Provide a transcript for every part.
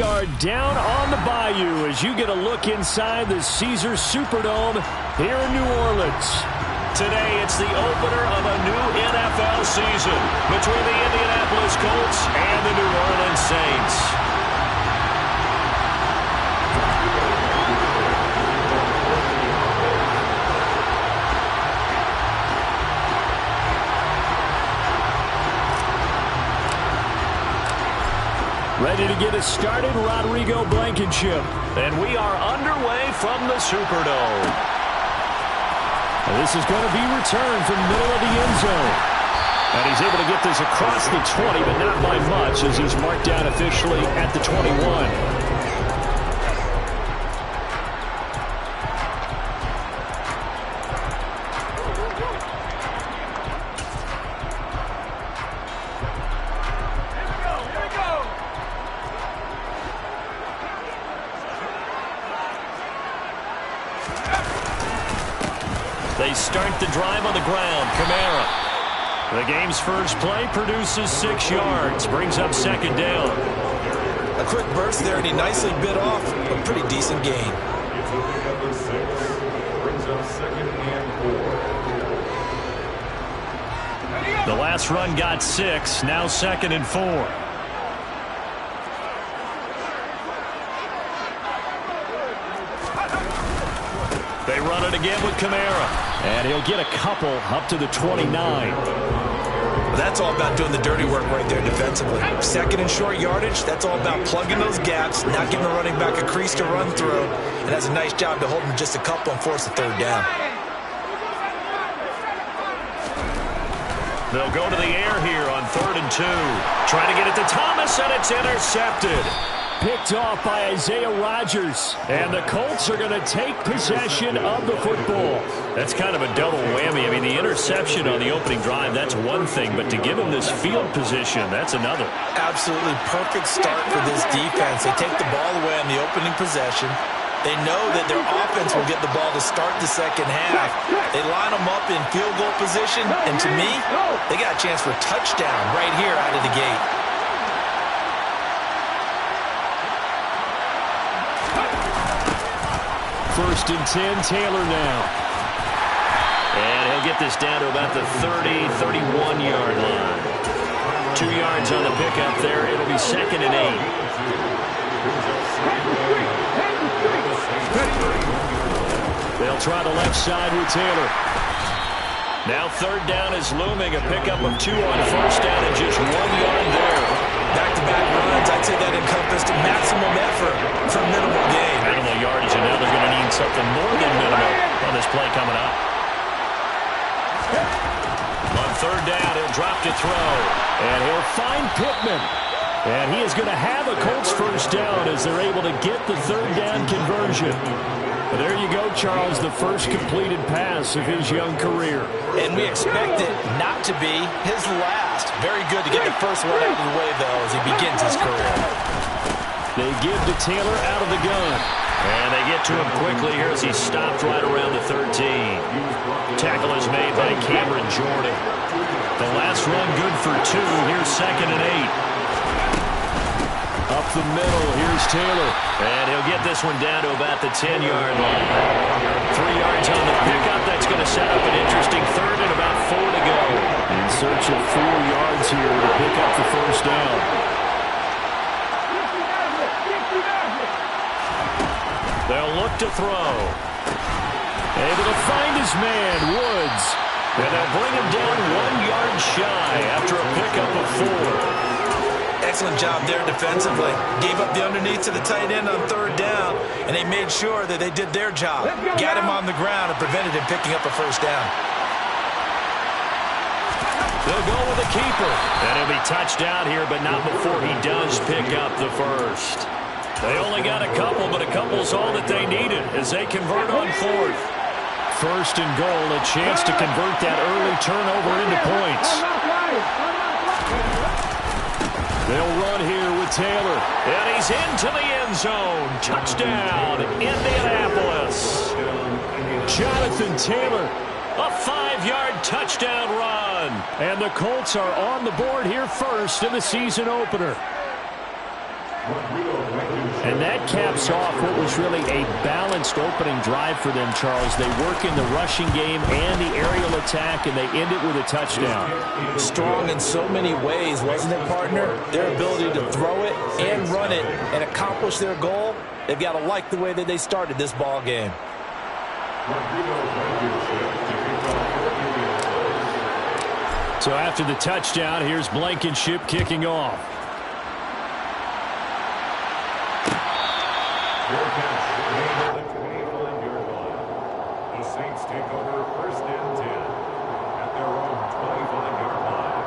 we are down on the bayou as you get a look inside the Caesars Superdome here in New Orleans. Today, it's the opener of a new NFL season between the Indianapolis Colts and the New Orleans Saints. Ready to get us started, Rodrigo Blankenship. And we are underway from the Superdome. This is going to be returned from the middle of the end zone. And he's able to get this across the 20, but not by much as he's marked down officially at the 21. They start the drive on the ground. Kamara. The game's first play produces 6 yards. Brings up second down. A quick burst there, and he nicely bit off a pretty decent gain. The last run got 6. Now 2nd and 4. They run it again with Kamara. And he'll get a couple up to the 29. Well, that's all about doing the dirty work right there defensively. 2nd and short yardage, that's all about plugging those gaps, not giving the running back a crease to run through, and has a nice job to hold him just a couple and force a 3rd down. They'll go to the air here on 3rd and 2. Trying to get it to Thomas, and it's intercepted. Picked off by Isaiah Rodgers. And the Colts are going to take possession of the football. That's kind of a double whammy. I mean, the interception on the opening drive, that's one thing. But to give him this field position, that's another. Absolutely perfect start for this defense. They take the ball away on the opening possession. They know that their offense will get the ball to start the second half. They line them up in field goal position. And to me, they got a chance for a touchdown right here out of the gate. First and 10, Taylor now. And he'll get this down to about the 30, 31-yard line. 2 yards on the pickup there. It'll be 2nd and 8. They'll try the left side with Taylor. Now 3rd down is looming. A pickup of 2 on 1st down and just 1 yard there. Back-to-back runs, I'd say that encompassed maximum effort for minimal gain. Minimal yardage, and now they're going to need something more than minimal on this play coming up. On 3rd down, he'll drop to throw. And he'll find Pittman. And he is going to have a Colts 1st down as they're able to get the 3rd down conversion. But there you go, Charles, the first completed pass of his young career. And we expect it not to be his last. Very good to get the first one out of the way, though, as he begins his career. They give to Taylor out of the gun. And they get to him quickly here as he stopped right around the 13. Tackle is made by Cameron Jordan. The last run good for 2. Here's 2nd and 8. Up the middle, here's Taylor. And he'll get this one down to about the 10-yard line. 3 yards on the pickup. That's going to set up an interesting 3rd and about 4 to go. In search of 4 yards here to pick up the 1st down. They'll look to throw. Able to find his man, Woods. And they'll bring him down 1 yard shy after a pickup of 4. Excellent job there defensively. Gave up the underneath to the tight end on 3rd down, and they made sure that they did their job. Got him on the ground and prevented him picking up a 1st down. They'll go with the keeper. And he'll be touched out here, but not before he does pick up the 1st. They only got a couple, but a couple's all that they needed as they convert on 4th. 1st and goal, a chance to convert that early turnover into points. They'll run here with Taylor. And he's into the end zone. Touchdown, Indianapolis. Jonathan Taylor. A 5-yard touchdown run. And the Colts are on the board here first in the season opener. And that caps off what was really a balanced opening drive for them, Charles. They work in the rushing game and the aerial attack, and they end it with a touchdown. Strong in so many ways, wasn't it, partner? Their ability to throw it and run it and accomplish their goal, they've got to like the way that they started this ball game. So after the touchdown, here's Blankenship kicking off. The Saints take over first and 10 at their own 25-yard line.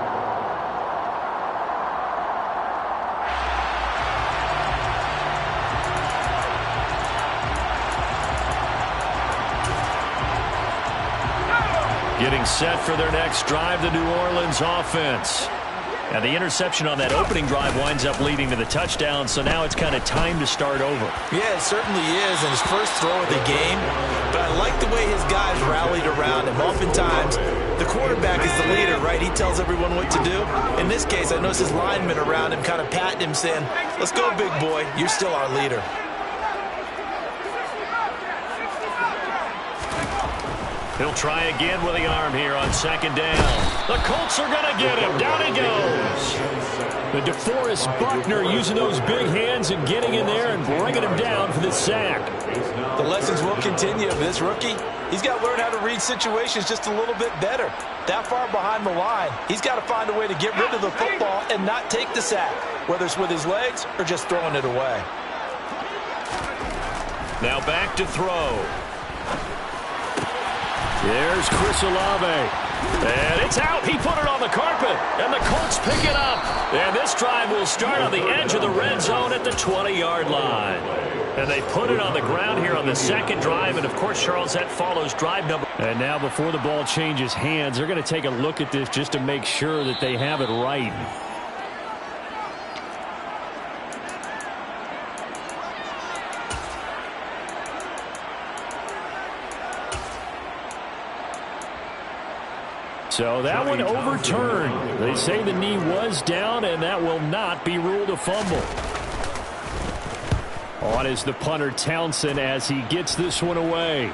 Getting set for their next drive, the New Orleans offense. And the interception on that opening drive winds up leading to the touchdown, so now it's kind of time to start over. Yeah, it certainly is, and his first throw of the game. But I like the way his guys rallied around him. Oftentimes, the quarterback is the leader, right? He tells everyone what to do. In this case, I noticed his linemen around him kind of patting him, saying, "Let's go, big boy. You're still our leader." He'll try again with the arm here on second down. The Colts are going to get him. Down he goes. The DeForest Buckner using those big hands and getting in there and bringing him down for the sack. The lessons will continue. This rookie, he's got to learn how to read situations just a little bit better. That far behind the line, he's got to find a way to get rid of the football and not take the sack, whether it's with his legs or just throwing it away. Now back to throw. There's Chris Olave. And it's out. He put it on the carpet. And the Colts pick it up. And this drive will start on the edge of the red zone at the 20-yard line. And they put it on the ground here on the second drive. And, of course, Charles, that follows drive number. And now before the ball changes hands, they're going to take a look at this just to make sure that they have it right. So that one overturned. They say the knee was down, and that will not be ruled a fumble. On is the punter, Townsend, as he gets this one away.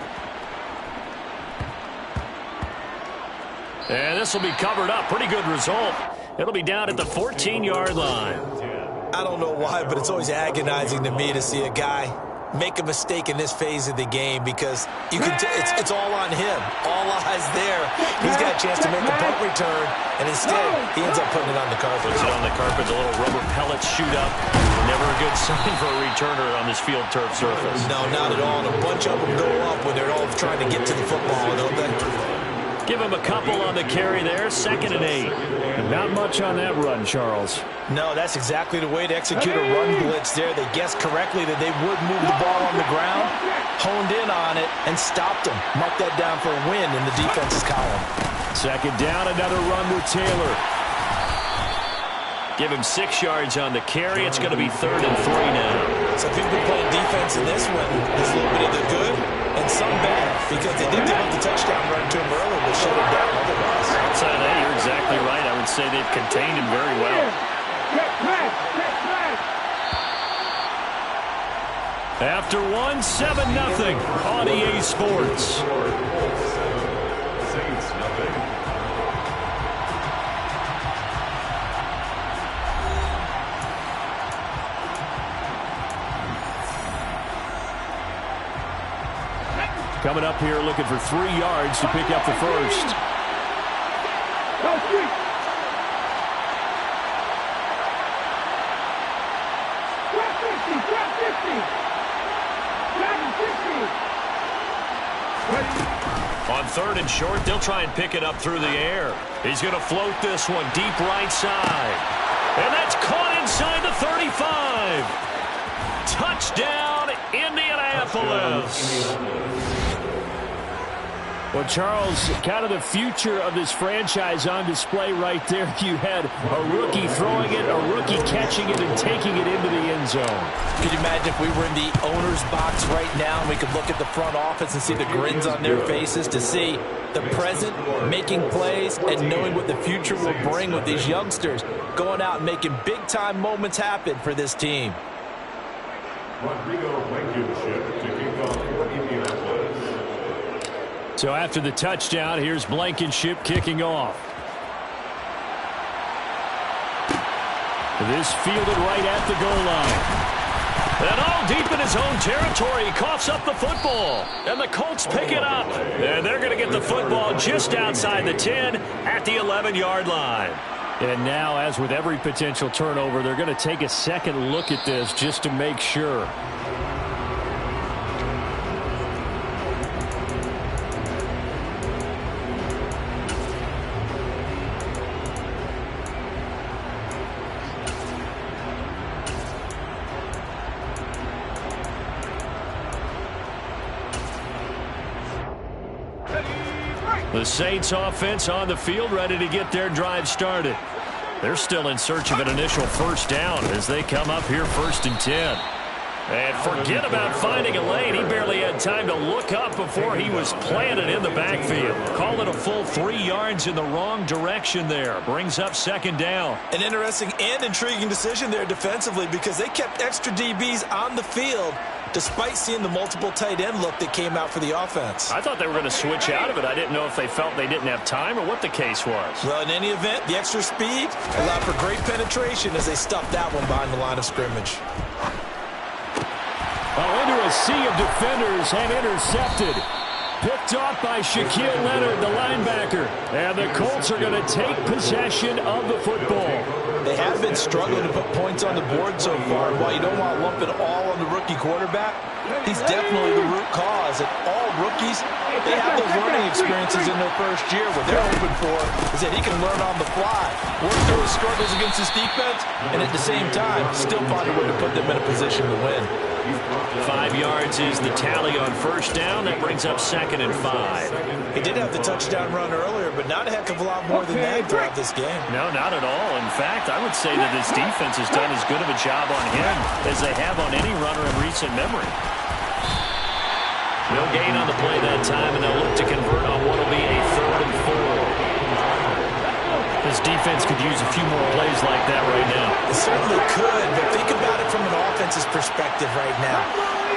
And this will be covered up. Pretty good result. It'll be down at the 14-yard line. I don't know why, but it's always agonizing to me to see a guy make a mistake in this phase of the game, because you can it's all on him. All eyes there. He's got a chance to make a punt return, and instead he ends up putting it on the carpet. Puts it on the carpet. The little rubber pellets shoot up. Never a good sign for a returner on this field turf surface. No, not at all. And a bunch of them go up when they're all trying to get to the football, don't they? Give him a couple on the carry there. 2nd and 8. And not much on that run, Charles. No, that's exactly the way to execute a run blitz there. They guessed correctly that they would move the ball on the ground, honed in on it, and stopped them. Mark that down for a win in the defense's column. 2nd down, another run with Taylor. Give him 6 yards on the carry. It's going to be 3rd and 3 now. So people been playing defense in this one. There's a little bit of the good and some bad, because they did give up the touchdown run to him earlier, but shut him down otherwise. Outside of that, you're exactly right. I would say they've contained him very well. After one, 7-0 on EA Sports. Saints nothing. Coming up here looking for 3 yards to pick up the first. On 3rd and short, they'll try and pick it up through the air. He's going to float this one deep right side. And that's caught inside the 35. Touchdown, Indianapolis. Well, Charles, kind of the future of this franchise on display right there. You had a rookie throwing it, a rookie catching it, and taking it into the end zone. Could you imagine if we were in the owner's box right now and we could look at the front office and see the grins on their faces, to see the present making plays and knowing what the future will bring with these youngsters going out and making big-time moments happen for this team. Blankenship to kick off for Indianapolis. So after the touchdown, here's Blankenship kicking off. This fielded right at the goal line. And all deep in his own territory, he coughs up the football. And the Colts pick it up. And they're going to get the football just outside the 10 at the 11-yard line. And now, as with every potential turnover, they're going to take a second look at this just to make sure. The Saints offense on the field, ready to get their drive started. They're still in search of an initial first down as they come up here 1st and 10. And forget about finding a lane. He barely had time to look up before he was planted in the backfield. Call it a full 3 yards in the wrong direction there. Brings up 2nd down. An interesting and intriguing decision there defensively because they kept extra DBs on the field despite seeing the multiple tight end look that came out for the offense. I thought they were going to switch out of it. I didn't know if they felt they didn't have time or what the case was. Well, in any event, the extra speed allowed for great penetration as they stuffed that one behind the line of scrimmage. Into a sea of defenders and intercepted. Picked off by Shaquille Leonard, the linebacker. And the Colts are going to take possession of the football. They have been struggling to put points on the board so far. While you don't want to lump it all on the rookie quarterback, he's definitely the root cause. And all rookies, they have those learning experiences in their first year. What they're hoping for is that he can learn on the fly, work through his struggles against this defense, and at the same time, still find a way to put them in a position to win. 5 yards is the tally on 1st down. That brings up 2nd and 5. He did have the touchdown run earlier, but not a heck of a lot more than that throughout this game. No, not at all. In fact, I would say that this defense has done as good of a job on him as they have on any runner in recent memory. No gain on the play that time, and they'll look to convert on what will be a 3rd and 4. This defense could use a few more plays like that right now. It certainly could, but think about it from an offense's perspective right now.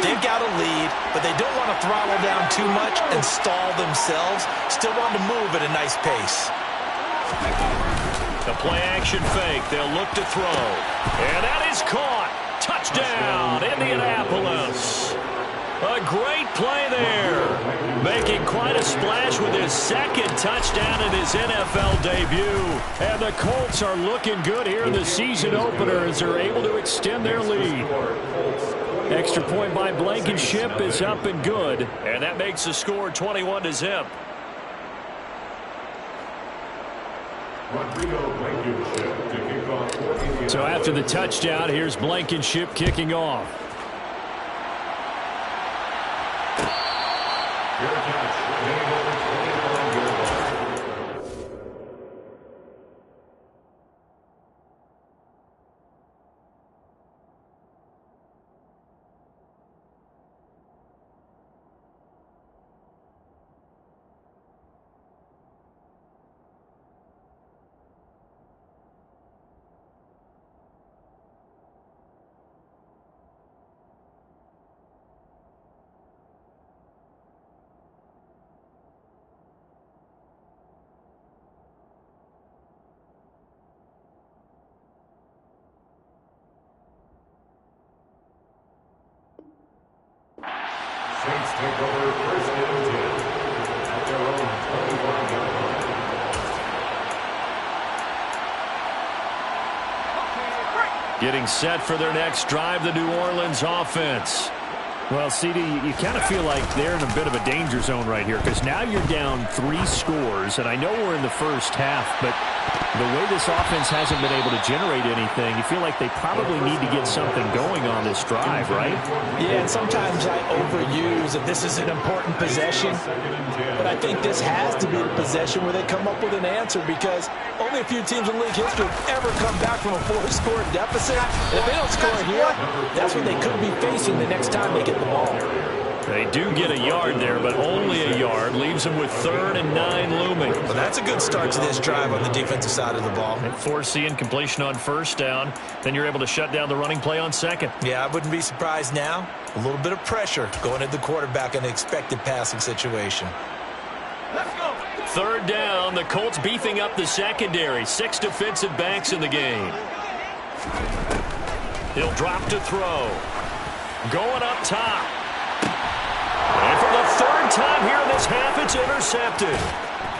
They've got a lead, but they don't want to throttle down too much and stall themselves. Still want to move at a nice pace. The play-action fake. They'll look to throw. And that is caught. Touchdown, Indianapolis. A great play there. Making quite a splash with his 2nd touchdown in his NFL debut. And the Colts are looking good here in the season opener as they're able to extend their lead. Extra point by Blankenship is up and good. And that makes the score 21-0. So after the touchdown, here's Blankenship kicking off. Saints take over 1st and 10 at their own 21-yard line. Getting set for their next drive, the New Orleans offense. Well, CD, you kind of feel like they're in a bit of a danger zone right here because now you're down 3 scores, and I know we're in the first half, but the way this offense hasn't been able to generate anything, you feel like they probably need to get something going on this drive, right? Yeah, and sometimes I overuse that this is an important possession, but I think this has to be the possession where they come up with an answer because only a few teams in league history have ever come back from a 4-score deficit. And if they don't score here, that's what they could be facing the next time they get the ball. They do get a yard there, but only a yard. Leaves them with 3rd and 9 looming. Well, that's a good start to this drive on the defensive side of the ball. And force the incompletion on 1st down. Then you're able to shut down the running play on 2nd. Yeah, I wouldn't be surprised now. A little bit of pressure going at the quarterback in an expected passing situation. Let's go. 3rd down. The Colts beefing up the secondary. 6 defensive backs in the game. He'll drop to throw. Going up top. And for the 3rd time here in this half, it's intercepted.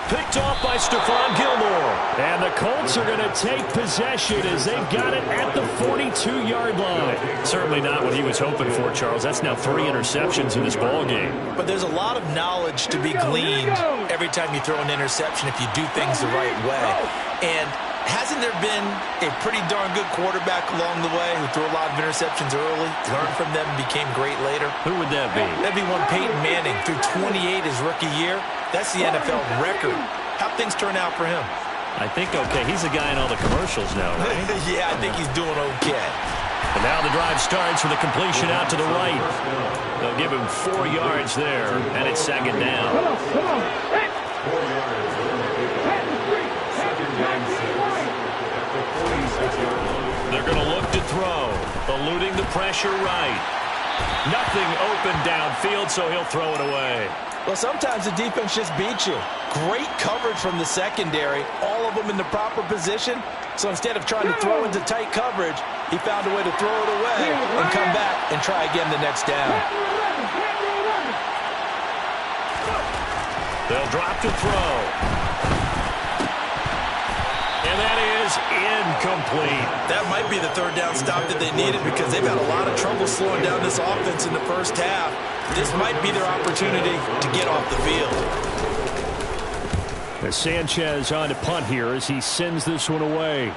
Picked off by Stephon Gilmore. And the Colts are going to take possession as they've got it at the 42-yard line. Certainly not what he was hoping for, Charles. That's now 3 interceptions in this ball game. But there's a lot of knowledge to be gleaned every time you throw an interception if you do things the right way. And hasn't there been a pretty darn good quarterback along the way who threw a lot of interceptions early, learned from them, and became great later? Who would that be? That'd be one Peyton Manning, threw 28 his rookie year. That's the NFL record. How'd things turn out for him? I think okay. He's the guy in all the commercials now, right? Yeah, I think he's doing okay. And now the drive starts with a completion out to the right. They'll give him 4 yards there, and it's 2nd down. Come on. 4 yards. Second down 6 at the 46-yard line. They're going to look to throw. Eluding the pressure right. Nothing open downfield, so he'll throw it away. Well, sometimes the defense just beats you. Great coverage from the secondary, all of them in the proper position. So instead of trying to throw into tight coverage, he found a way to throw it away and come back and try again the next down. They'll drop to throw. And that is incomplete. That might be the 3rd down stop that they needed because they've had a lot of trouble slowing down this offense in the 1st half. This might be their opportunity to get off the field. As Sanchez on to punt here as he sends this one away.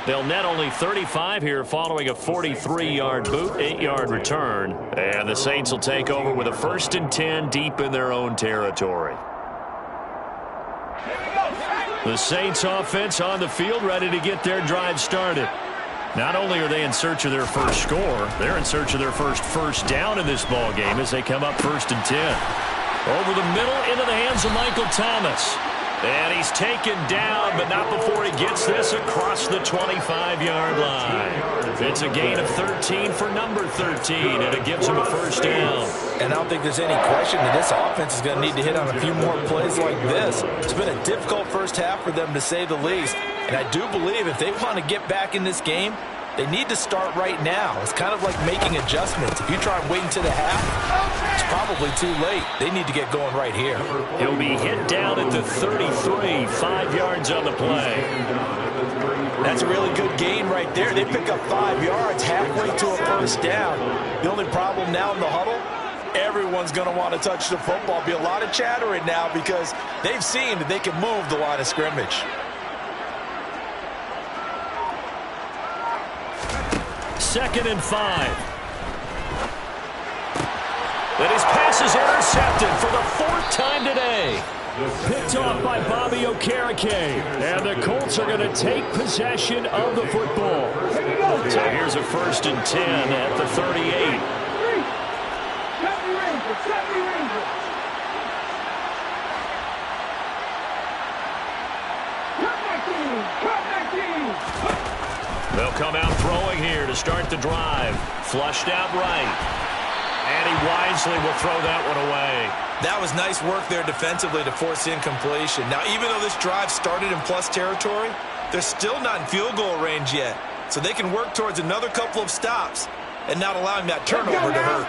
They'll net only 35 here following a 43-yard boot, 8-yard return. And the Saints will take over with a 1st and 10 deep in their own territory. The Saints offense on the field ready to get their drive started. Not only are they in search of their first score, they're in search of their first down in this ball game as they come up 1st and 10. Over the middle into the hands of Michael Thomas. And he's taken down, but not before he gets this across the 25-yard line. It's a gain of 13 for number 13, and it gives him a 1st down. And I don't think there's any question that this offense is going to need to hit on a few more plays like this. It's been a difficult 1st half for them, to say the least. And I do believe if they want to get back in this game, they need to start right now. It's kind of like making adjustments. If you try and wait until the half, it's probably too late. They need to get going right here. He'll be hit down at the 33, 5 yards on the play. That's a really good gain right there. They pick up 5 yards halfway to a 1st down. The only problem now in the huddle, everyone's going to want to touch the football. Be a lot of chattering now because they've seen that they can move the line of scrimmage. 2nd and 5. And his pass is intercepted for the 4th time today. Picked off by Bobby Okereke. And the Colts are going to take possession of the football. So here's a 1st and 10 at the 38. They'll come out throwing here to start the drive. Flushed out right. And he wisely will throw that one away. That was nice work there defensively to force incompletion. Now, even though this drive started in plus territory, they're still not in field goal range yet. So they can work towards another couple of stops and not allowing that turnover to hurt.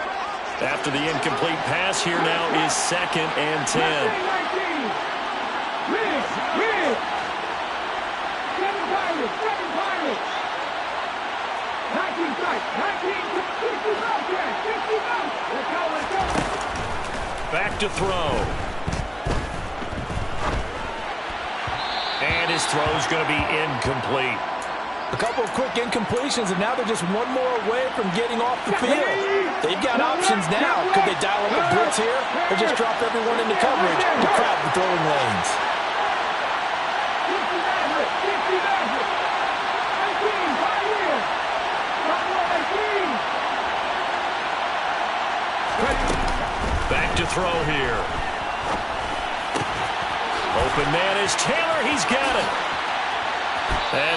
After the incomplete pass, here now is 2nd and 10. Back to throw. And his throw's going to be incomplete. A couple of quick incompletions, and now they're just one more away from getting off the field. They've got options now. Could they dial up a blitz here or just drop everyone into coverage to crowd the throwing lanes?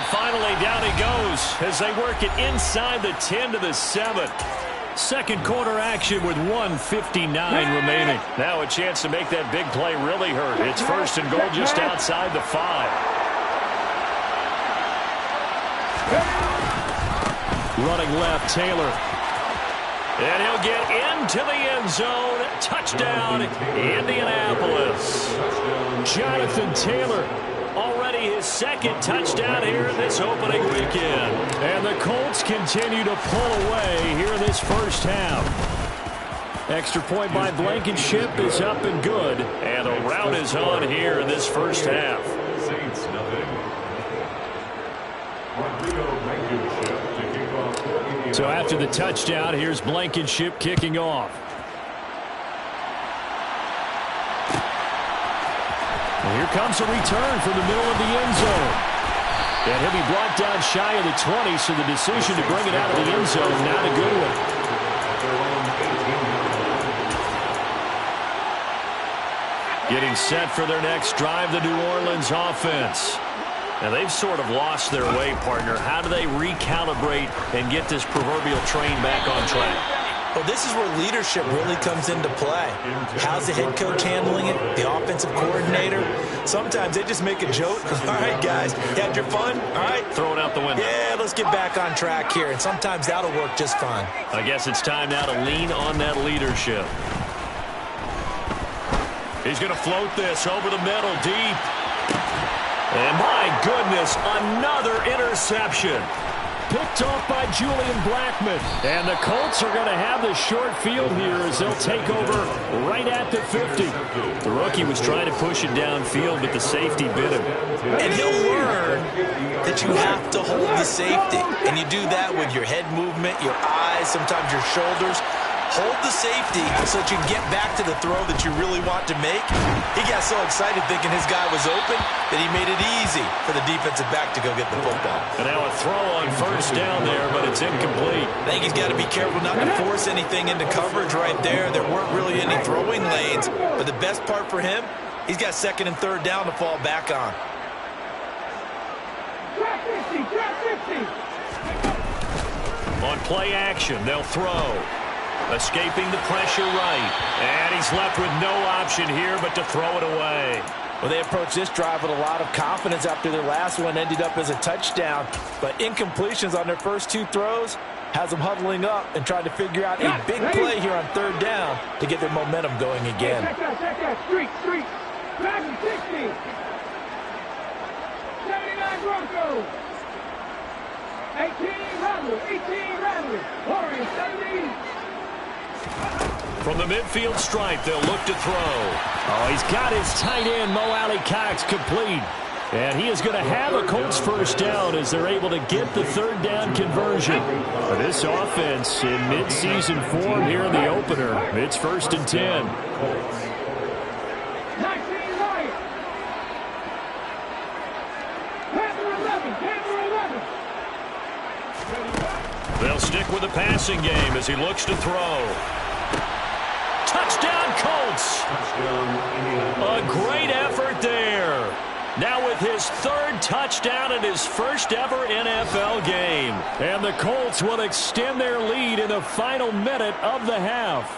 And finally, down he goes as they work it inside the 10 to the 7. Second quarter action with 1:59 remaining. Now a chance to make that big play really hurt. It's first and goal just outside the 5. Running left, Taylor. And he'll get into the end zone. Touchdown, Indianapolis. Jonathan Taylor, already his second touchdown here in this opening weekend. And the Colts continue to pull away here in this first half. Extra point by Blankenship is up and good. And a rout is on here in this first half. Saints nothing. So after the touchdown, here's Blankenship kicking off. And here comes a return from the middle of the end zone. And he'll be brought down shy of the 20, so the decision to bring it out of the end zone, not a good one. Getting set for their next drive, the New Orleans offense. Now, they've sort of lost their way, partner. How do they recalibrate and get this proverbial train back on track? Well, this is where leadership really comes into play. How's the head coach handling it? The offensive coordinator? Sometimes they just make a joke. All right, guys, you had your fun? All right. Throw it out the window. Yeah, let's get back on track here. And sometimes that'll work just fine. I guess it's time now to lean on that leadership. He's going to float this over the middle, deep. And my goodness, another interception. Picked off by Julian Blackmon. And the Colts are going to have the short field here as they'll take over right at the 50. The rookie was trying to push it downfield, but the safety bit him. And he'll learn that you have to hold the safety. And you do that with your head movement, your eyes, sometimes your shoulders. Hold the safety so that you can get back to the throw that you really want to make. He got so excited thinking his guy was open that he made it easy for the defensive back to go get the football. And now a throw on first down there, but it's incomplete. I think he's got to be careful not to force anything into coverage right there. There weren't really any throwing lanes. But the best part for him, he's got second and third down to fall back on. On play action, they'll throw. Escaping the pressure right. And he's left with no option here but to throw it away. Well, they approached this drive with a lot of confidence after their last one ended up as a touchdown. But incompletions on their first two throws has them huddling up and trying to figure out a big play here on third down to get their momentum going again. Check that. Street. Back to 60. 79 Broncos. 18 Rattlers. Warriors 70. From the midfield stripe, they'll look to throw. Oh, he's got his tight end, Mo Alley-Cox, complete. And he is going to have a Colts first down as they're able to get the third down conversion. This offense in midseason form here in the opener. It's first and 10. 19 right. Panther 11. They'll stick with the passing game as he looks to throw. Touchdown, Colts! A great effort there. Now with his third touchdown in his first ever NFL game. And the Colts will extend their lead in the final minute of the half.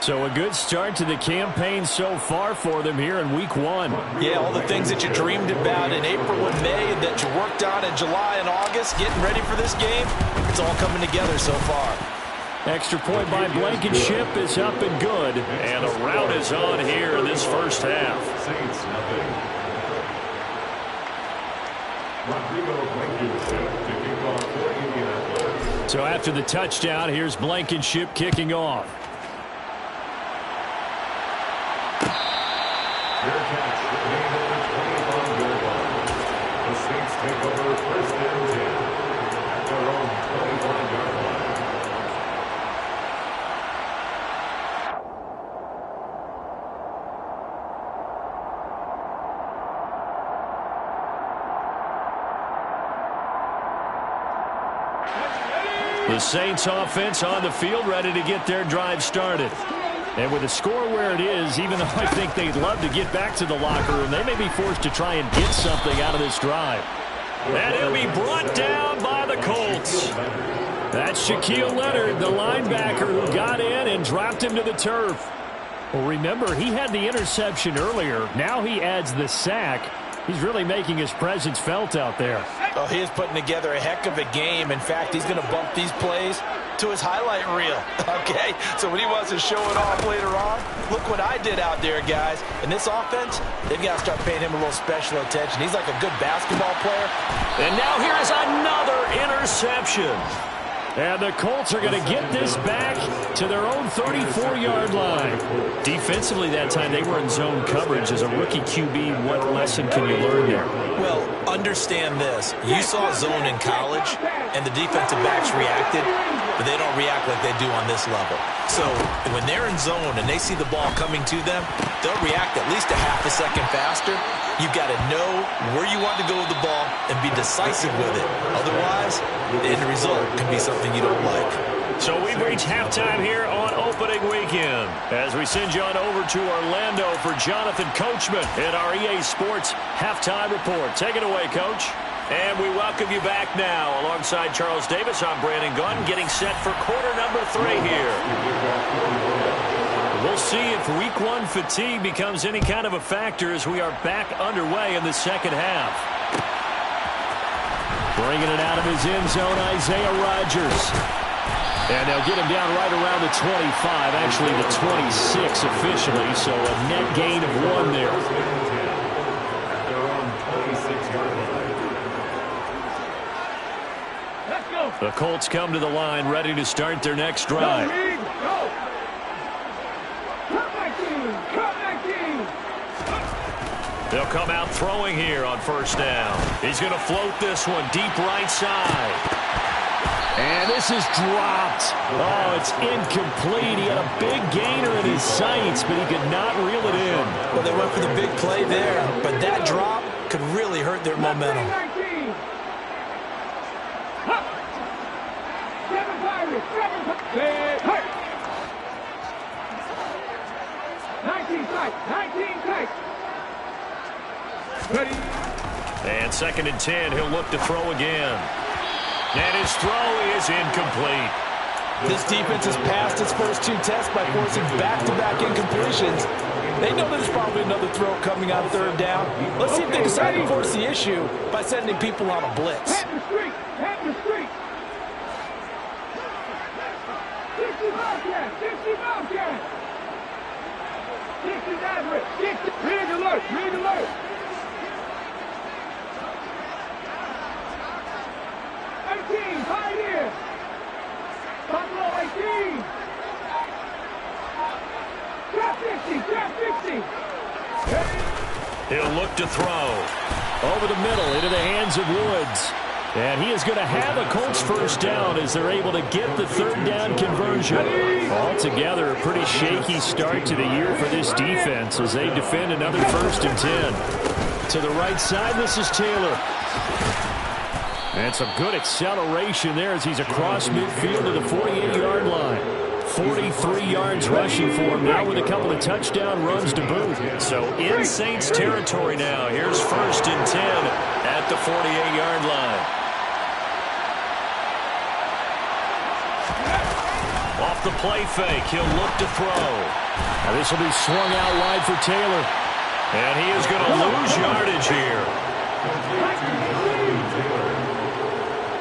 So a good start to the campaign so far for them here in week 1. Yeah, all the things that you dreamed about in April and May and that you worked on in July and August, getting ready for this game, it's all coming together so far. Extra point by Blankenship is up and good. And a rout is on here in this first half. Saints nothing. Rodrigo Blankenship to kick off for Indianapolis. So after the touchdown, here's Blankenship kicking off. Fair catch, made at the 25-yard line. The Saints take over first and 10 at their own 25-yard line. The Saints offense on the field ready to get their drive started. And with the score where it is, even though I think they'd love to get back to the locker room, they may be forced to try and get something out of this drive. And he'll be brought down by the Colts. That's Shaquille Leonard, the linebacker who got in and dropped him to the turf. Well, remember, he had the interception earlier. Now he adds the sack. He's really making his presence felt out there. Oh, he is putting together a heck of a game. In fact, he's going to bump these plays to his highlight reel. Okay, so when he wants to show it off later on, look what I did out there, guys. In this offense, they've got to start paying him a little special attention. He's like a good basketball player. And now here is another interception. And the Colts are going to get this back to their own 34-yard line. Defensively that time, they were in zone coverage. As a rookie QB, what lesson can you learn there? Well, understand this. You saw zone in college, and the defensive backs reacted, but they don't react like they do on this level. So when they're in zone and they see the ball coming to them, they'll react at least a half a second faster. You've got to know where you want to go with the ball and be decisive with it. Otherwise, the end result can be something you don't like. So we've reached halftime here on opening weekend. As we send you on over to Orlando for Jonathan Coachman in our EA Sports Halftime Report. Take it away, Coach. And we welcome you back now. Alongside Charles Davis, I'm Brandon Gunn, getting set for quarter number 3 here. We'll see if week 1 fatigue becomes any kind of a factor as we are back underway in the second half. Bringing it out of his end zone, Isaiah Rodgers. And they'll get him down right around the 25, actually the 26 officially, so a net gain of 1 there. At their own 26-yard line. Let's go. The Colts come to the line ready to start their next drive. Go. Come back in. Come back in. They'll come out throwing here on first down. He's going to float this one deep right side. And this is dropped. Oh, it's incomplete. He had a big gainer in his sights, but he could not reel it in. Well, they went for the big play there, but that drop could really hurt their momentum. 19. Huh. 7 Pirates. 19 tight. 19 tight. Ready. And 2nd and 10, he'll look to throw again. And his throw is incomplete. This defense has passed its first 2 tests by forcing back-to-back incompletions. They know there's probably another throw coming on 3rd down. Let's see if they decide to force the issue by sending people on a blitz. Head the street. Head the street. 60 Bobcat. 60 Bobcat. 60 Nazareth. 60. Rig alert. Rig alert. 18. Pioneer. Buffalo 18. Trap 50. Trap 50. He'll look to throw. Over the middle into the hands of Woods. And he is going to have a Colts first down as they're able to get the 3rd down conversion. Altogether, a pretty shaky start to the year for this defense as they defend another 1st and 10. To the right side, this is Taylor. And some good acceleration there as he's across midfield to the 48-yard line. 43 yards rushing for him now with a couple of touchdown runs to boot. So in Saints territory now. Here's 1st and 10 at the 48-yard line. Off the play fake, he'll look to throw. Now this will be swung out wide for Taylor. And he is going to lose yardage here.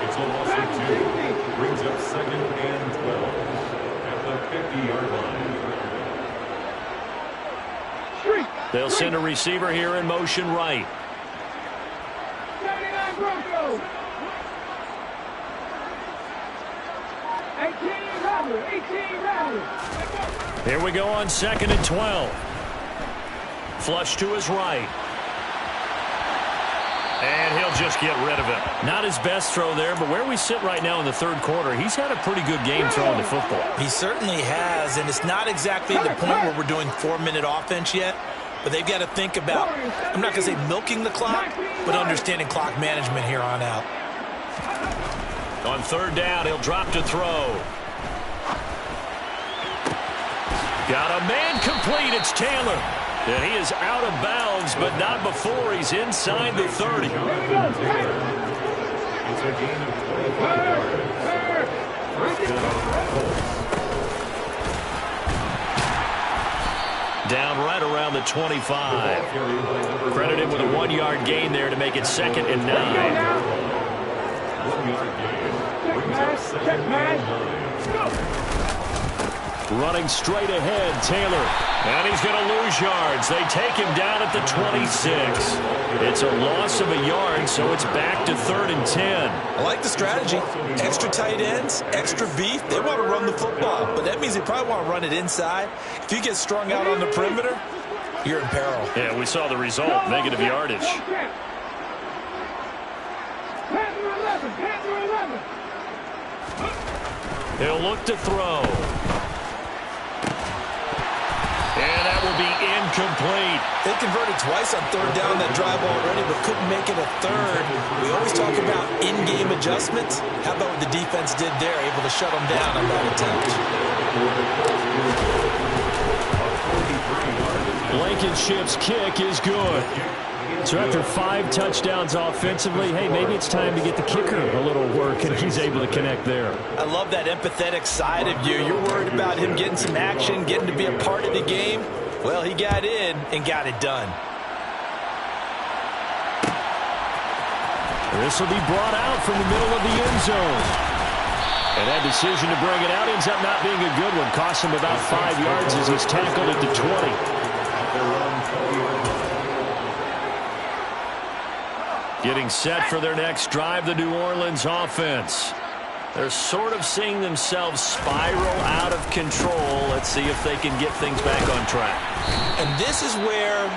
It's a loss of 2. Brings up 2nd and 12 at the 50-yard line. They'll send a receiver here in motion right. 79 Broncos. 18 Rattler. 18 Rattler. Here we go on 2nd and 12. Flush to his right. And he'll just get rid of it. Not his best throw there, but where we sit right now in the 3rd quarter, he's had a pretty good game throwing the football. He certainly has, and it's not exactly the point where we're doing 4-minute offense yet, but they've got to think about, I'm not going to say milking the clock, but understanding clock management here on out. On 3rd down, he'll drop to throw. Got a man complete. It's Taylor. And he is out of bounds, but not before he's inside the 30. a gain of 25 yards. Down right around the 25. Credited with a 1-yard gain there to make it 2nd and 9. Check man. Go. Running straight ahead, Taylor. And he's going to lose yards. They take him down at the 26. It's a loss of a yard, so it's back to 3rd and 10. I like the strategy. Extra tight ends, extra beef. They want to run the football, but that means they probably want to run it inside. If you get strung out on the perimeter, you're in peril. Yeah, we saw the result, negative yardage. Panther 11. Panther 11. He'll look to throw. And that will be incomplete. They converted twice on 3rd down that drive already, but couldn't make it a 3rd. We always talk about in-game adjustments. How about what the defense did there, able to shut them down on that attempt. Blankenship's kick is good. So after 5 touchdowns offensively, hey, maybe it's time to get the kicker a little work, and he's able to connect there. I love that empathetic side of you. You're worried about him getting some action, getting to be a part of the game. Well, he got in and got it done. This will be brought out from the middle of the end zone. And that decision to bring it out ends up not being a good one. Costs him about 5 yards as he's tackled at the 20. Getting set for their next drive, the New Orleans offense. They're sort of seeing themselves spiral out of control. Let's see if they can get things back on track. And this is where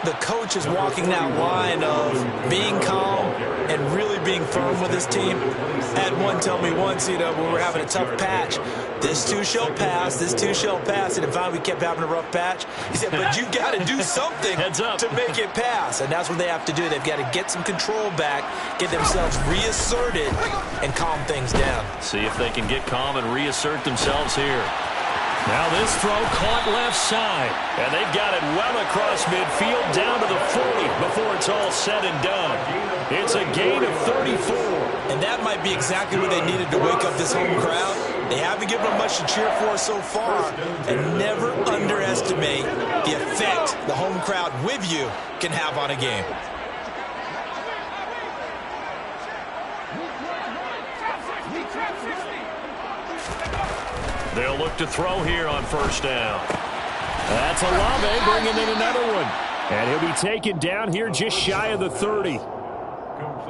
the coach is walking that line of being calm and really being firm with his team. I had one tell me once, when we were having a tough patch, this too shall pass, this too shall pass. And finally we kept having a rough patch. He said, but you got to do something to make it pass. And that's what they have to do. They've got to get some control back, get themselves reasserted, and calm things down. See if they can get calm and reassert themselves here. Now this throw caught left side. And they've got it well across midfield down to the 40 before it's all said and done. It's a gain of 34. And that might be exactly what they needed to wake up this home crowd. They haven't given them much to cheer for so far. And never underestimate the effect the home crowd with you can have on a game. They'll look to throw here on 1st down. That's Olave bringing in another one. And he'll be taken down here just shy of the 30.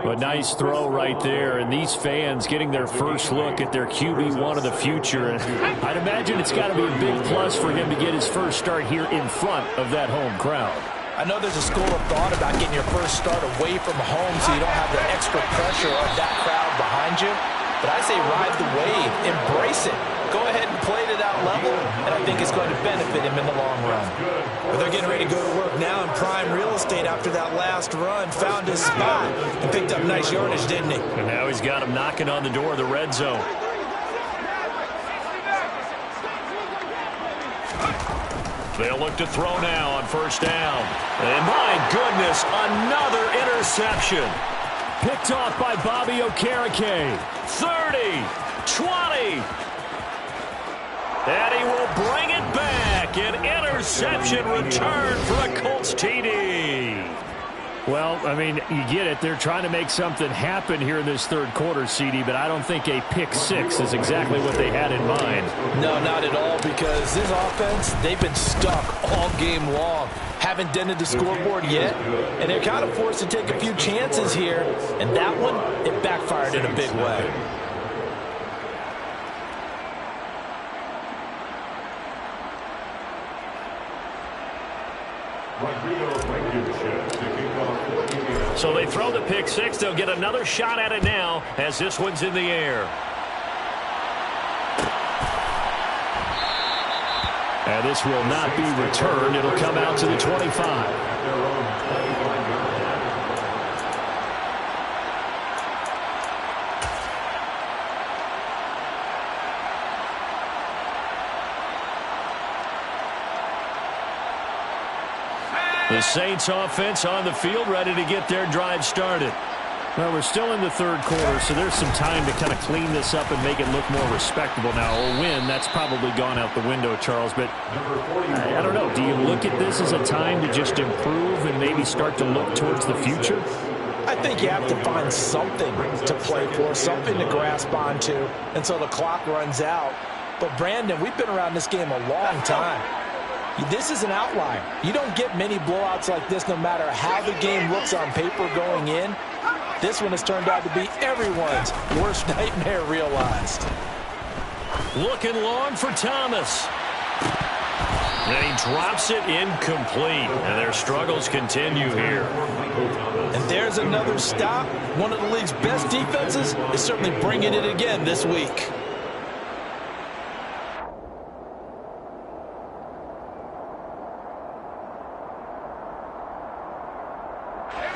A nice throw right there, and these fans getting their first look at their QB1 of the future. And I'd imagine it's got to be a big plus for him to get his first start here in front of that home crowd. I know there's a school of thought about getting your first start away from home so you don't have the extra pressure of that crowd behind you. But I say ride the wave, embrace it. Go ahead and play to that level, and I think it's going to benefit him in the long run. But they're getting ready to go to work now in prime real estate after that last run. Found his spot and picked up nice yardage, didn't he? And now he's got him knocking on the door of the red zone. They'll look to throw now on 1st down. And my goodness, another interception. Picked off by Bobby Okereke. 30, 20. And he will bring it back. An interception return for a Colts TD. Well, I mean, you get it. They're trying to make something happen here in this 3rd quarter, CD, but I don't think a pick 6 is exactly what they had in mind. No, not at all, because this offense, they've been stuck all game long. Haven't dented the scoreboard yet, and they're kind of forced to take a few chances here, and that one, it backfired in a big way. So they throw the pick 6. They'll get another shot at it now as this one's in the air. And this will not be returned. It'll come out to the 25. The Saints offense on the field ready to get their drive started. Well, we're still in the third quarter, so there's some time to kind of clean this up and make it look more respectable. Now, a win, that's probably gone out the window, Charles, but I don't know. Do you look at this as a time to just improve and maybe start to look towards the future? I think you have to find something to play for, something to grasp onto until the clock runs out. But, Brandon, we've been around this game a long time. This is an outlier. You don't get many blowouts like this no matter how the game looks on paper going in. This one has turned out to be everyone's worst nightmare realized. Looking long for Thomas. And he drops it incomplete. And their struggles continue here. And there's another stop. One of the league's best defenses is certainly bringing it again this week.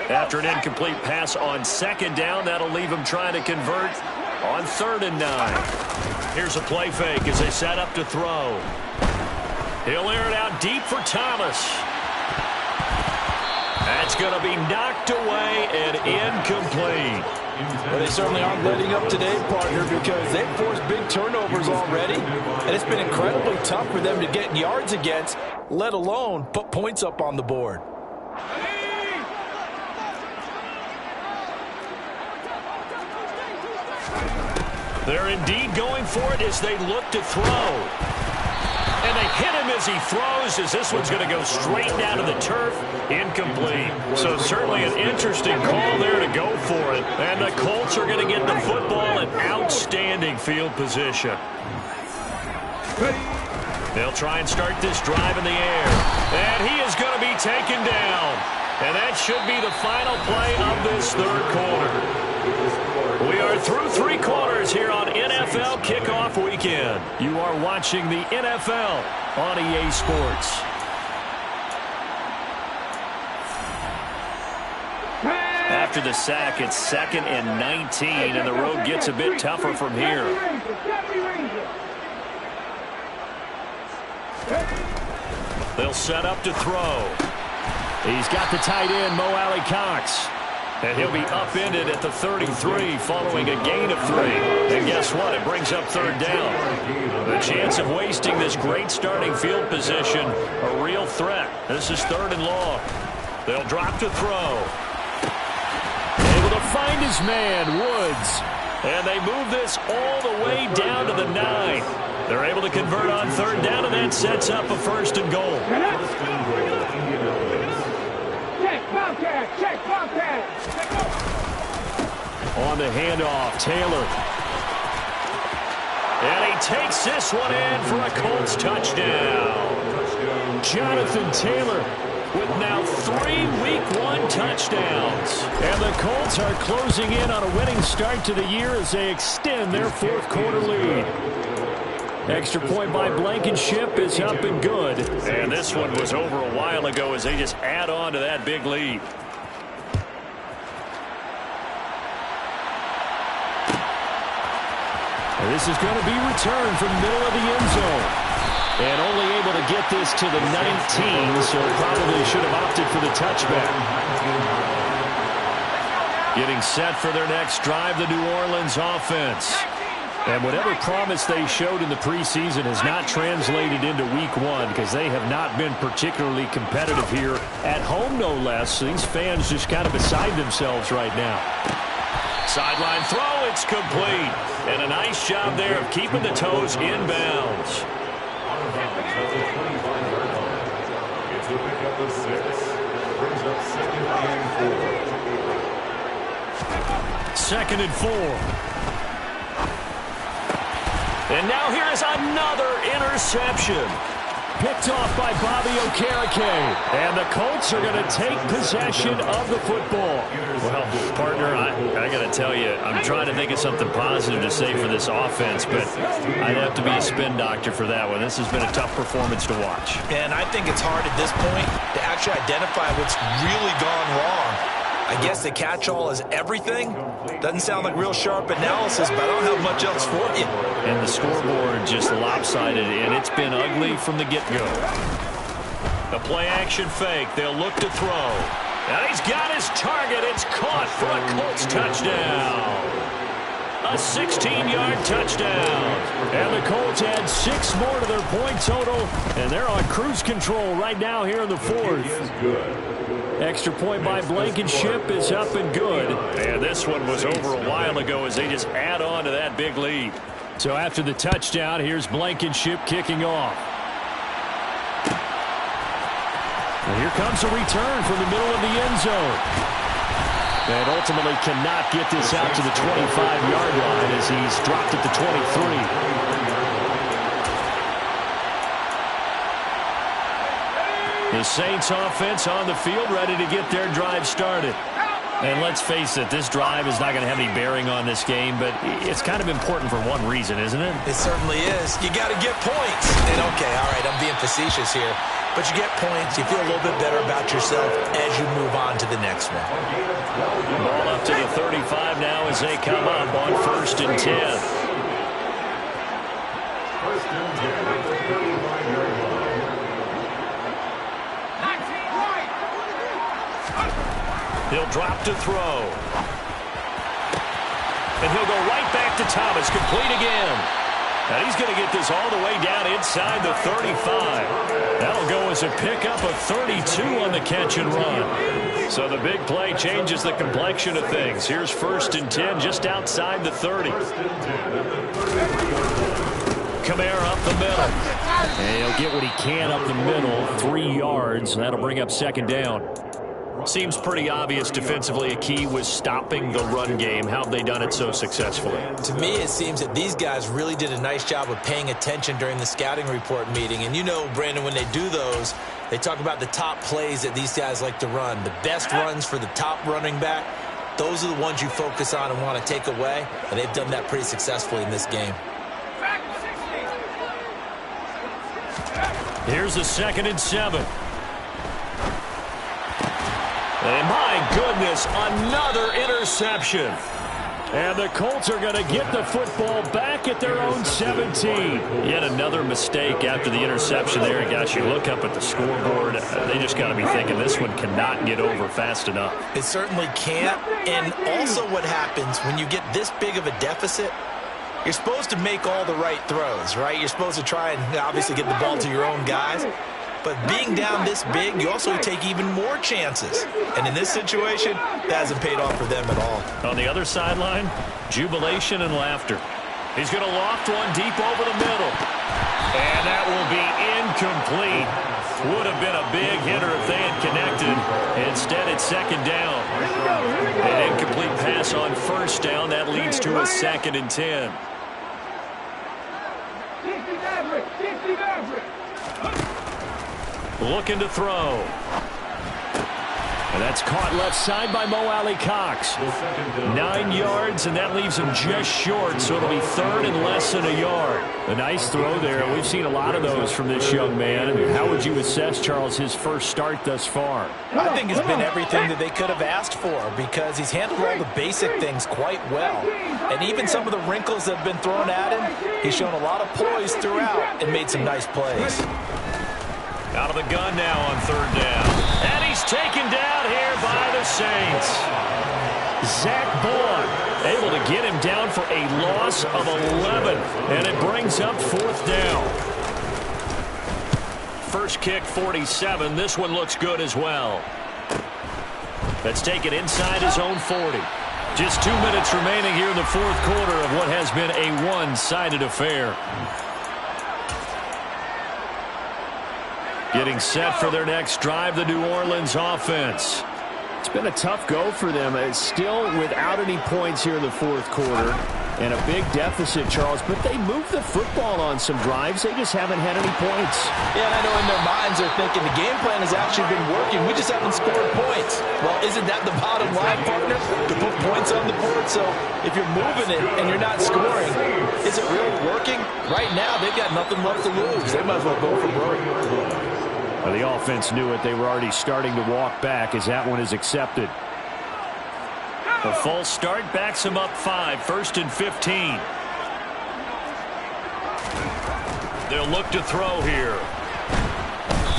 After an incomplete pass on second down, that'll leave him trying to convert on 3rd and 9. Here's a play fake as they set up to throw. He'll air it out deep for Thomas. That's going to be knocked away and incomplete. Well, they certainly aren't letting up today, partner, because they've forced big turnovers already, and it's been incredibly tough for them to get yards against, let alone put points up on the board. They're indeed going for it as they look to throw. And they hit him as he throws, as this one's going to go straight down to the turf. Incomplete. So certainly an interesting call there to go for it. And the Colts are going to get the football in outstanding field position. They'll try and start this drive in the air. And he is going to be taken down. And that should be the final play of this third quarter. We are through 3 quarters here on NFL Kickoff Weekend. You are watching the NFL on EA Sports. After the sack, it's 2nd and 19, and the road gets a bit tougher from here. They'll set up to throw. He's got the tight end, Mo Alley Cox. And he'll be upended at the 33 following a gain of 3. And guess what? It brings up 3rd down. The chance of wasting this great starting field position, a real threat. This is 3rd and long. They'll drop to throw. Able to find his man, Woods. And they move this all the way down to the 9. They're able to convert on 3rd down, and that sets up a 1st and goal. On the handoff, Taylor. And he takes this one in for a Colts touchdown. Jonathan Taylor with now 3 Week 1 touchdowns. And the Colts are closing in on a winning start to the year as they extend their 4th quarter lead. Extra point by Blankenship is up and good. And this one was over a while ago as they just add on to that big lead. And this is going to be returned from the middle of the end zone. And only able to get this to the 19, so probably should have opted for the touchback. Getting set for their next drive, the New Orleans offense. And whatever promise they showed in the preseason has not translated into Week 1 because they have not been particularly competitive here at home, no less. These fans just kind of beside themselves right now. Sideline throw, it's complete. And a nice job there of keeping the toes inbounds. It's a pick up of 6. Brings up 2nd and 4. And now here is another interception. Picked off by Bobby Okereke. And the Colts are going to take possession of the football. Well, partner, I got to tell you, I'm trying to think of something positive to say for this offense, but I'd have to be a spin doctor for that one. This has been a tough performance to watch. And I think it's hard at this point to actually identify what's really gone wrong. I guess the catch-all is everything. Doesn't sound like real sharp analysis, but I don't have much else for you. And the scoreboard just lopsided, and it's been ugly from the get-go. A play-action fake. They'll look to throw. And he's got his target. It's caught for a Colts touchdown. A 16-yard touchdown. And the Colts add 6 more to their point total, and they're on cruise control right now here in the fourth. Extra point by Blankenship is up and good. And this one was over a while ago as they just add on to that big lead. So after the touchdown, here's Blankenship kicking off. And here comes a return from the middle of the end zone. And ultimately cannot get this out to the 25-yard line as he's dropped at the 23. The Saints offense on the field, ready to get their drive started. And let's face it, this drive is not going to have any bearing on this game, but it's kind of important for one reason, isn't it? It certainly is. You got to get points. And okay, all right, I'm being facetious here. But you get points, you feel a little bit better about yourself as you move on to the next one. Ball up to the 35 now as they come up on 1st and 10. 1st and 10 at the 35-yard line. He'll drop to throw. And he'll go right back to Thomas, complete again. And he's going to get this all the way down inside the 35. That'll go as a pickup of 32 on the catch and run. So the big play changes the complexion of things. Here's 1st and 10 just outside the 30. Kamara up the middle. And he'll get what he can up the middle, 3 yards. That'll bring up 2nd down. Seems pretty obvious defensively a key was stopping the run game. How have they done it so successfully? To me, it seems that these guys really did a nice job of paying attention during the scouting report meeting. And you know, Brandon, when they do those, they talk about the top plays that these guys like to run. The best runs for the top running back, those are the ones you focus on and want to take away. And they've done that pretty successfully in this game. Here's the 2nd and 7. And my goodness, another interception. And the Colts are going to get the football back at their own 17. Yet another mistake after the interception there. And gosh, you look up at the scoreboard, they just got to be thinking this one cannot get over fast enough. It certainly can't. And also what happens when you get this big of a deficit, you're supposed to make all the right throws, right? You're supposed to try and obviously get the ball to your own guys. But being down this big, you also take even more chances. And in this situation, that hasn't paid off for them at all. On the other sideline, jubilation and laughter. He's going to loft one deep over the middle. And that will be incomplete. Would have been a big hitter if they had connected. Instead, it's 2nd down. An incomplete pass on 1st down. That leads to a 2nd and 10. Looking to throw. And that's caught left side by Mo Alley-Cox. 9 yards, and that leaves him just short, so it'll be 3rd and less than a yard. A nice throw there. We've seen a lot of those from this young man. And how would you assess, Charles, his first start thus far? I think it's been everything that they could have asked for because he's handled all the basic things quite well. And even some of the wrinkles that have been thrown at him, he's shown a lot of poise throughout and made some nice plays. Out of the gun now on 3rd down. And he's taken down here by the Saints. Zach Bond able to get him down for a loss of 11. And it brings up 4th down. First kick, 47. This one looks good as well. Let's take it inside his own 40. Just 2 minutes remaining here in the 4th quarter of what has been a one-sided affair. Getting set for their next drive, the New Orleans offense. It's been a tough go for them. Still without any points here in the 4th quarter. And a big deficit, Charles. But they moved the football on some drives. They just haven't had any points. Yeah, and I know in their minds they're thinking the game plan has actually been working. We just haven't scored points. Well, isn't that the bottom line, partner? To put points on the board. So if you're moving it and you're not scoring, is it really working? Right now, they've got nothing left to lose. They might as well go for broke. Well, the offense knew it. They were already starting to walk back as that one is accepted. A false start backs him up 5. 1st and 15. They'll look to throw here.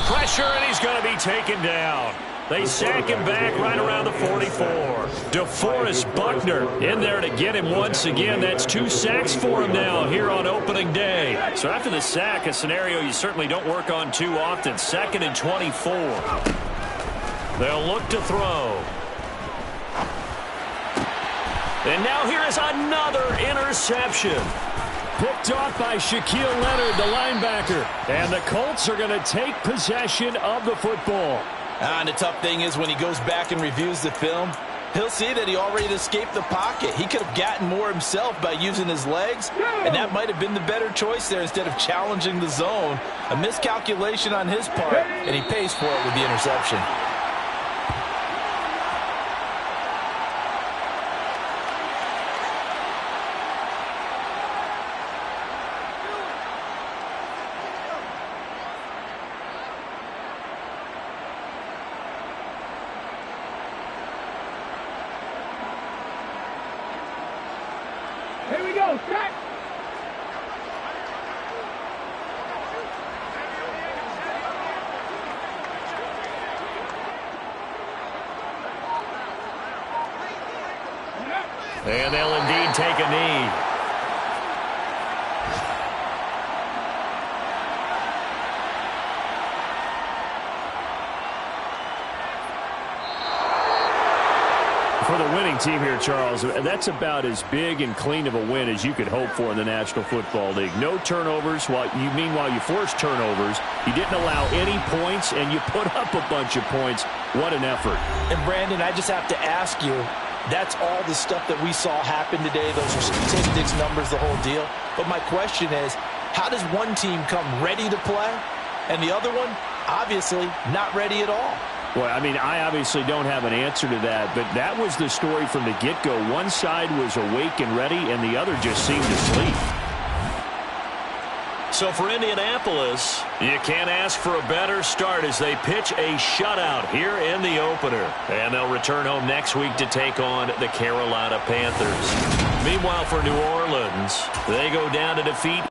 Pressure, and he's going to be taken down. They sack him back right around the 44. DeForest Buckner in there to get him once again. That's 2 sacks for him now here on opening day. So after the sack, a scenario you certainly don't work on too often. 2nd and 24. They'll look to throw. And now here is another interception. Picked off by Shaquille Leonard, the linebacker. And the Colts are going to take possession of the football. And the tough thing is when he goes back and reviews the film, he'll see that he already escaped the pocket. He could have gotten more himself by using his legs, and that might have been the better choice there instead of challenging the zone. A miscalculation on his part, and he pays for it with the interception. Here we go, set. And they'll indeed take a knee. For the winning team here, Charles, that's about as big and clean of a win as you could hope for in the National Football League. No turnovers. Meanwhile, you forced turnovers. You didn't allow any points, and you put up a bunch of points. What an effort. And, Brandon, I just have to ask you, that's all the stuff that we saw happen today. Those are statistics, numbers, the whole deal. But my question is, how does one team come ready to play, and the other one, obviously, not ready at all? Well, I mean, I obviously don't have an answer to that, but that was the story from the get-go. One side was awake and ready, and the other just seemed to sleep. So for Indianapolis, you can't ask for a better start as they pitch a shutout here in the opener. And they'll return home next week to take on the Carolina Panthers. Meanwhile, for New Orleans, they go down to defeat